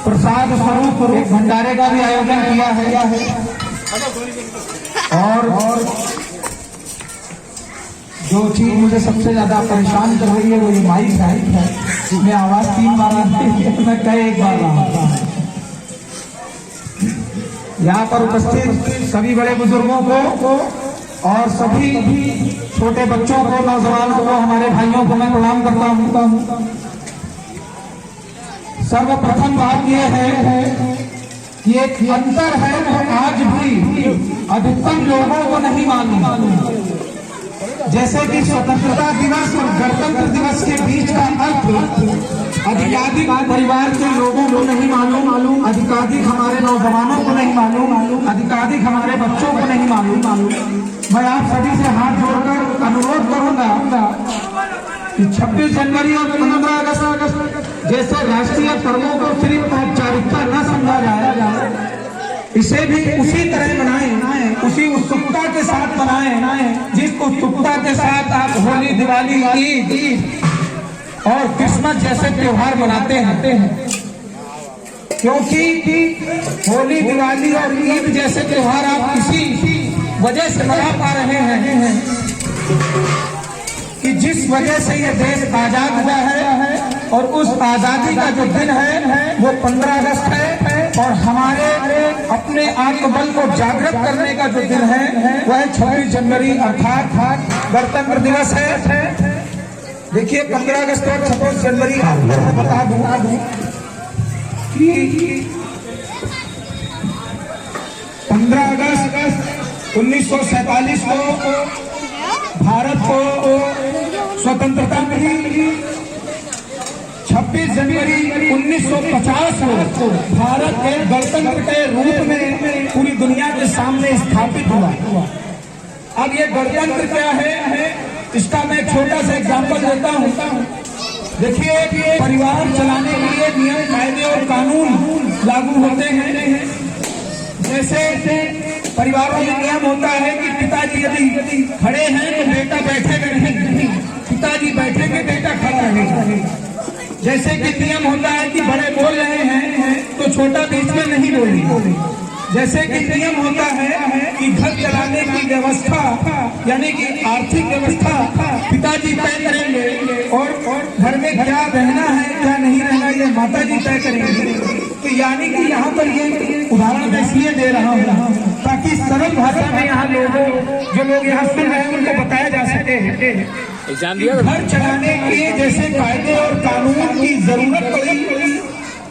प्रसाद स्वरूप एक भंडारे का भी आयोजन किया है। और जो चीज मुझे सबसे ज्यादा परेशान कर रही है वो ये माइक है, इसमें आवाज 3 बार आती है, मैं कई एक बार रहा। यहाँ पर उपस्थित सभी बड़े बुजुर्गों को और सभी छोटे बच्चों को, नौजवानों को, हमारे भाइयों को मैं प्रणाम करता हूँ। सर्वप्रथम बात यह है कि एक अंतर है जो आज भी अधिकतम लोगों को नहीं मालूम। जैसे कि स्वतंत्रता दिवस और गणतंत्र दिवस के बीच का अर्थ अधिकाधिक परिवार के लोगों को नहीं मालूम, अधिकाधिक हमारे नौजवानों को नहीं मालूम, अधिकाधिक हमारे बच्चों को नहीं मालूम। मैं आप सभी से हाथ जोड़कर अनुरोध करूंगा कि 26 जनवरी और 15 अगस्त जैसे राष्ट्रीय पर्वों को सिर्फ औपचारिकता न समझा जाए, इसे भी उसी तरह मनाएं, उसी उत्सुकता के साथ मनाएं जिस उत्सुकता के साथ आप होली, दिवाली, ईद और क्रिसमस जैसे त्योहार मनाते हैं। क्योंकि होली, दिवाली और ईद जैसे त्योहार आप किसी वजह से मना पा रहे हैं कि जिस वजह से ये देश आजाद हुआ है, और उस आजादी का जो दिन है वो 15 अगस्त है, और हमारे अपने आत्मबल को जागृत करने का जो दिन है वह 26 जनवरी अर्थात गणतंत्र दिवस है। देखिए 15 अगस्त और 26 जनवरी बता दूं कि 15 अगस्त 1947 को भारत को स्वतंत्रता मिली। 26 जनवरी 1950 को भारत एक गणतंत्र के रूप में पूरी दुनिया के सामने स्थापित हुआ। अब ये गणतंत्र क्या है, इसका मैं एक छोटा सा एग्जाम्पल देता हूँ। देखिए कि परिवार चलाने के लिए नियम, कायदे और कानून लागू होते हैं। जैसे परिवारों में नियम होता है कि पिताजी यदि खड़े हैं तो बेटा बैठेगा नहीं, पिताजी बैठेंगे बेटा खड़ा रहेगा। जैसे कि नियम होता है कि बड़े बोल रहे हैं तो छोटा बीच में नहीं बोलेगा। जैसे कि नियम होता है कि घर चलाने की व्यवस्था यानी कि आर्थिक व्यवस्था पिताजी तय करेंगे, और घर में क्या रहना है क्या नहीं रहना ये माताजी तय करेंगे। तो यानी कि यहाँ पर ये उदाहरण मैं इसलिए दे रहा हूँ ताकि सरल भाषा में यहाँ जो लोग यहाँ सुन रहे हैं उनको बताया जा सके। घर चलाने के जैसे कायदे और कानून की जरूरत पड़ी,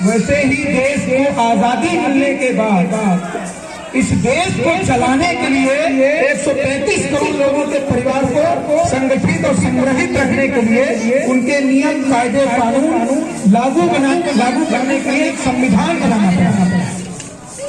वैसे ही देश को आजादी मिलने के बाद इस देश को चलाने के लिए 135 करोड़ लोगों के परिवार को संगठित और संग्रहित रखने के लिए उनके नियम, कायदे, कानून लागू करने के लिए एक संविधान बनाना पड़ा।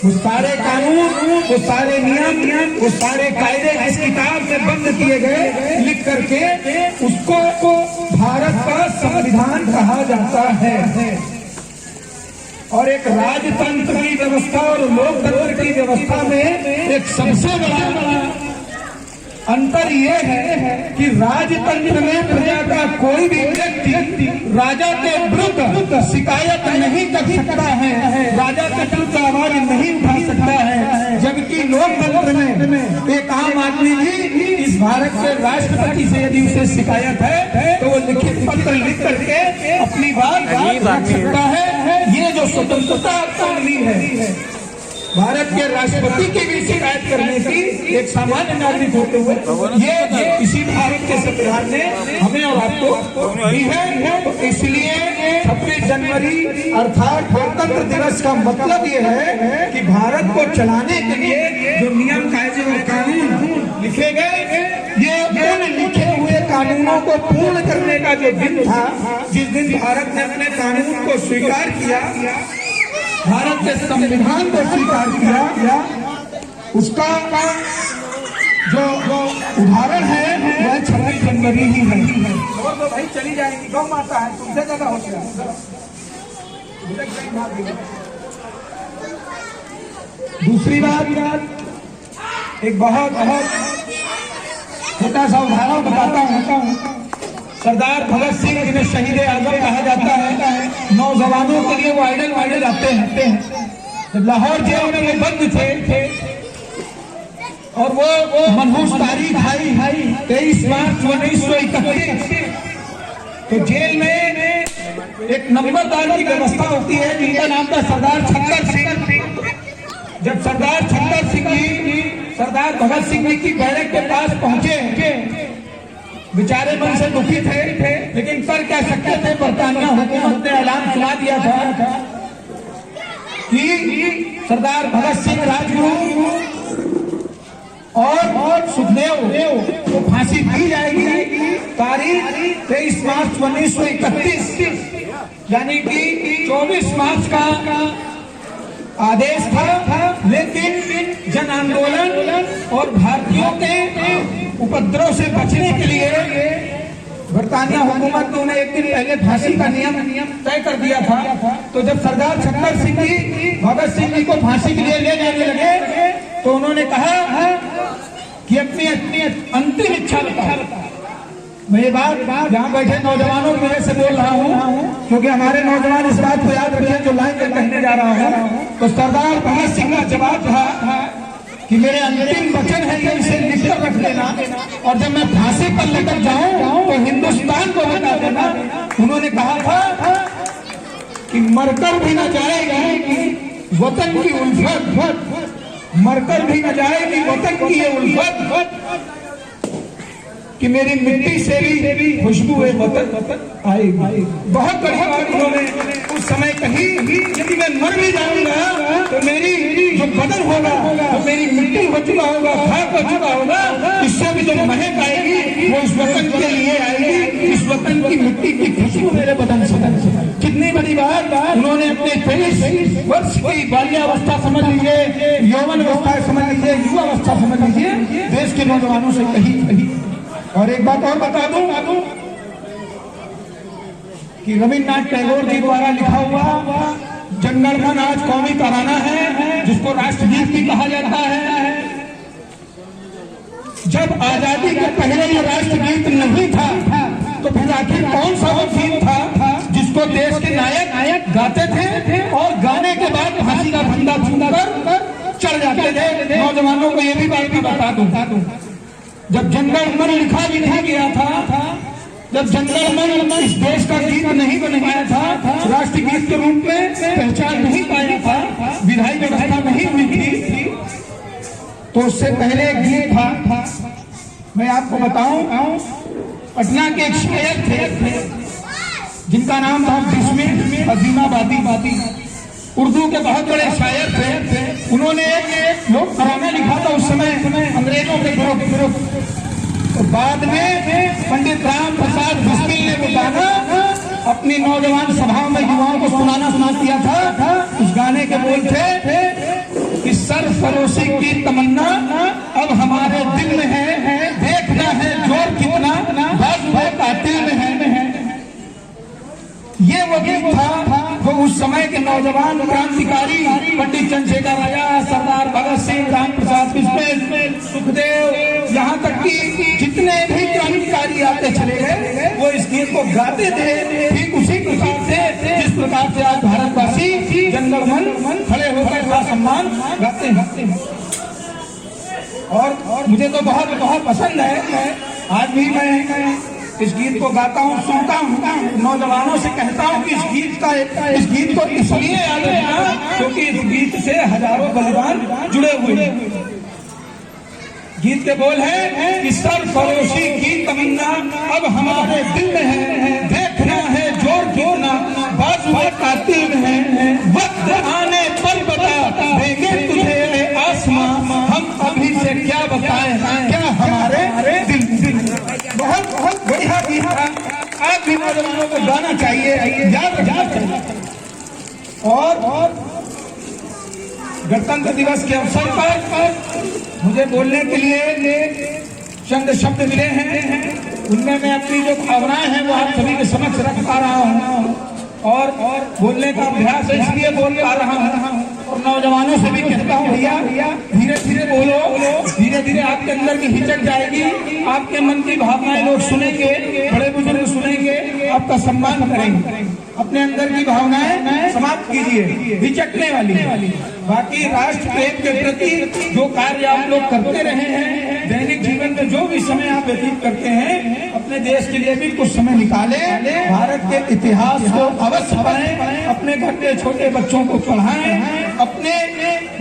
वो सारे कानून, वो सारे नियम, वो सारे कायदे इस किताब में बंद किए गए, लिख करके उसको भारत का संविधान कहा जाता है। और एक राजतंत्र की व्यवस्था और लोकतंत्र की व्यवस्था में एक सबसे बड़ा अंतर ये है कि राजतंत्र में प्रजा का कोई भी व्यक्ति राजा के विरुद्ध शिकायत नहीं कर सकता है, राजा के विरुद्ध आवाज नहीं उठा सकता है। जबकि लोकतंत्र में एक आम आदमी भी इस भारत के राष्ट्रपति से यदि उसे शिकायत है तो वो लिखित पत्र लिख करके अपनी बात रख सकता है। ये जो स्वतंत्रता मिली है भारत के राष्ट्रपति की भी शिकायत करने की एक सामान्य नागरिक होते हुए ये इसी भारत के संविधान ने हमें और आपको दी है। तो इसलिए 26 जनवरी अर्थात गणतंत्र दिवस का मतलब ये है कि भारत को चलाने के लिए जो नियम, कायदे और कानून लिखे गए, ये उन लिखे हुए कानूनों को पूर्ण करने का जो दिन था, जिस दिन भारत ने अपने कानून को स्वीकार किया, भारत के संविधान को स्वीकार किया, उसका जो उदाहरण है वह 26 जनवरी ही है। और तो भाई चली जाएंगी, गौ माता है, तुमसे ज्यादा हो गया। दूसरी बात एक बहुत छोटा सा उदाहरण बताता हूँ। सरदार भगत सिंह जिन्हें शहीद आजम कहा जाता है, नौजवानों के लिए वो आइडल माने जाते हैं। लाहौर जेल में वो बंद थे और वो मनहूस तारीख आई 23 मार्च 1931। तो जेल में एक नंबरदार की व्यवस्था होती है जिनका नाम था सरदार छत्तर सिंह। जब सरदार छत्तर सिंह जी सरदार भगत सिंह जी की बैरक के पास पहुंचे, बेचारे मन से दुखी थे, लेकिन कर क्या सकते थे, बरतानिया हुकूमत ने ऐलान सुना दिया था कि सरदार भगत सिंह राजगुरु और सुखदेव को फांसी दी जाएगी तारीख 23 मार्च 1931, यानी कि 24 मार्च का आदेश था। लेकिन जन आंदोलन और भारतीयों के उपद्रव से बचने के लिए बरतानिया हुकूमत ने उन्हें एक दिन पहले फांसी का नियम तय कर दिया था। तो जब सरदार छत्तर सिंह जी भगत सिंह जी को फांसी के लिए ले जाने लगे तो उन्होंने कहा कि अपनी अंतिम इच्छा बता। मैं ये बात यहाँ बैठे नौजवानों की वजह से बोल रहा हूँ, क्योंकि हमारे नौजवान इस बात को याद रखें जो लाइन में कहने जा रहा हूँ। तो सरदार भगत सिंह का जवाब था कि मेरे अंतिम वचन है कि इसे लिख कर रख लेना, और जब मैं फांसी पर लेकर जाऊं तो हिंदुस्तान को बता देना। उन्होंने कहा था कि मरकर भी न जाएगी वतन की उल्फत, मरकर भी न जाएगी वतन की ये उल्फत, कि मेरी मिट्टी से भी खुशबू वतन आएगी। बहुत बड़ी बात उन्होंने उस समय कही, यदि मैं मर भी जाऊंगा तो मेरी जो बदन होगा तो मेरी मिट्टी हो चुका होगा, खाक हो चुका होगा, इससे भी जो महक आएगी वो इस वतन के लिए आएगी, इस वतन की मिट्टी की खुशबू मेरे बदन से। कितनी बड़ी बात उन्होंने अपने 23 वर्ष की बाल्यावस्था समझ लीजिए, यौवन अवस्था समझ लीजिए, युवा अवस्था समझ लीजिए, देश के नौजवानों से कही। और एक बात और बता दूं कि रविन्द्रनाथ टैगोर जी द्वारा लिखा हुआ जन गण मन आज कौमी तराना है, जिसको राष्ट्रगीत भी कहा जाता है। जब आजादी के पहले ये राष्ट्रगीत नहीं था तो फिर आखिर कौन सा वो गीत था जिसको देश के नायक गाते थे और गाने के बाद फांसी का फंदा छूकर चढ़ जाते थे। नौजवानों को ये भी बात भी बता दूं, जब जनगण मन लिखा भी नहीं गया था, जब जनगण मन इस देश का गीत नहीं बनाया था, राष्ट्रीय गीत के रूप में पहचान नहीं पाया था, विधायी व्यवस्था नहीं हुई थी, तो उससे पहले एक गीत था। मैं आपको बताऊं, पटना के एक शायर थे जिनका नाम था बिस्मिल अजीमाबादी, उर्दू के बहुत बड़े शायर थे। उन्होंने एक लोक तराना लिखा था उस समय अंग्रेजों के विरुद्ध। तो बाद में पंडित राम प्रसाद बिस्मिल ने वो गाना अपनी नौजवान सभाओं में युवाओं को सुना दिया था। उस गाने के बोल थे कि सरफरोशी की तमन्ना अब हमारे दिल में है, देखना है जोर कितना बाजुए कातिल में है। ये वो गीत था वो उस समय के नौजवान क्रांतिकारी पंडित चंद्रशेखर आजाद, सरदार भगत सिंह, राम प्रसाद बिस्मिल, सुखदेव, यहाँ तक कि जितने भी क्रांतिकारी आते चले गए वो इस गीत को गाते थे, ठीक उसी प्रकार से जिस प्रकार से आज भारतवासी जनगण मन खड़े होकर का सम्मान गाते हैं। और मुझे तो बहुत बहुत पसंद है। आज भी मैं इस गीत को गाता हूँ, सुनता हूँ, नौजवानों से कहता हूँ कि इस गीत को इसलिए याद रखना क्योंकि इस गीत से हजारों बलिदान जुड़े हुए हैं। गीत के बोल है कि सरफरोशी की तमन्ना अब हमारे दिल में है, देखना है जोर कितना बाजुए कातिल में है, वक्त आने पर बता देंगे तुझे आसमां, हम अभी से क्या बताएं क्या हमारे दिल। बहुत बहुत बढ़िया गीत था, आज भी नौजवानों को गाना चाहिए, याद रखना चाहिए। और गणतंत्र दिवस के अवसर पर मुझे बोलने के लिए चंद शब्द मिले हैं, उनमें मैं अपनी जो भावनाएं हैं वो आप सभी के समक्ष रख पा रहा हूँ और बोलने का अभ्यास इसलिए बोल पा रहा हूँ। और नौजवानों से भी कहता हूँ भैया धीरे धीरे बोलो, धीरे धीरे आपके अंदर की हिचक जाएगी, आपके मन की भावनाएं लोग सुनेंगे, बड़े बुजुर्ग सुनेंगे, आपका सम्मान करेंगे। अपने अंदर की भावनाएं समाप्त कीजिए, हिचकने वाली। बाकी राष्ट्र प्रेम के प्रति जो कार्य आप लोग करते रहे हैं, दैनिक जीवन में जो भी समय आप व्यतीत करते हैं, अपने देश के लिए भी कुछ समय निकाले, भारत के इतिहास को अवश्य पढ़ें, अपने घर के छोटे बच्चों को पढ़ाएं, अपने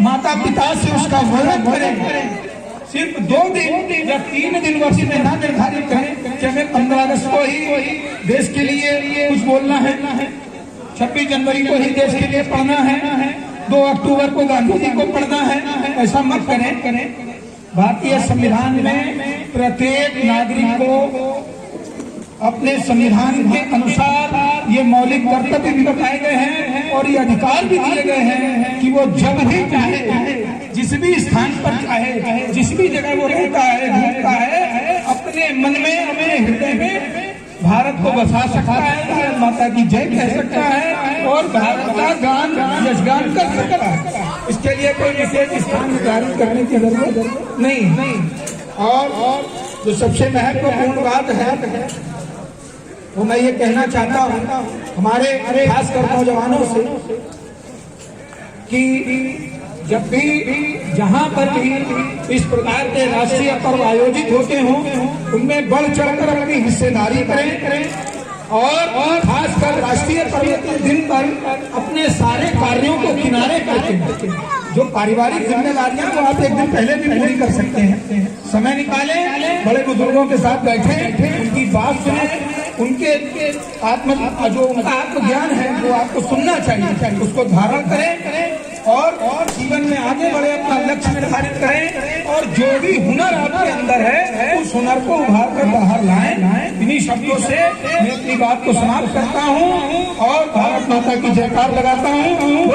माता पिता से उसका वर्णन करें। सिर्फ 2 दिन या 3 दिन वर्ष में ना निर्धारित करें कि हमें 15 अगस्त को ही देश के लिए कुछ बोलना है, 26 जनवरी को ही देश के लिए पढ़ना है, 2 अक्टूबर को गांधी जी को पढ़ना है। ऐसा मत करें। भारतीय संविधान में प्रत्येक नागरिक को अपने संविधान के अनुसार ये मौलिक कर्तव्य भी बताए गए हैं और ये अधिकार भी दिए गए हैं कि वो जब भी चाहे, जिस भी स्थान पर चाहे, जिस भी जगह वो रहता है, घूमता है, अपने मन में, अपने हृदय में भारत को बसा सकता है, भारत माता की जय कह सकता है और भारत का गान यशगान कर सकता है। इसके लिए कोई विशेष स्थान निर्धारित करने की जरूरत नहीं। और जो सबसे महत्वपूर्ण बात है वो मैं ये कहना चाहता हूँ हमारे खासकर नौजवानों से कि जब भी जहाँ पर भी इस प्रकार के राष्ट्रीय पर्व आयोजित होते हों, उनमें बढ़ चढ़कर अपनी हिस्सेदारी करें और खासकर राष्ट्रीय पर्व के दिन पर अपने सारे कार्यों को किनारे करके जो पारिवारिक जिम्मेदारियां वो आप एक दिन पहले भी पूरी कर सकते हैं। समय निकाले, बड़े बुजुर्गों के साथ बैठे, उनकी बात सुने, उनके जो उनका आत्मज्ञान है वो आपको सुनना चाहिए, उसको धारण करें और जीवन में आगे बढ़े, अपना लक्ष्य निर्धारित करें और जो भी हुनर आपके अंदर है उस हुनर को उभार कर बाहर लाएं। इन्हीं शब्दों से मैं अपनी बात को समाप्त करता हूं और भारत माता की जयकार लगाता हूं।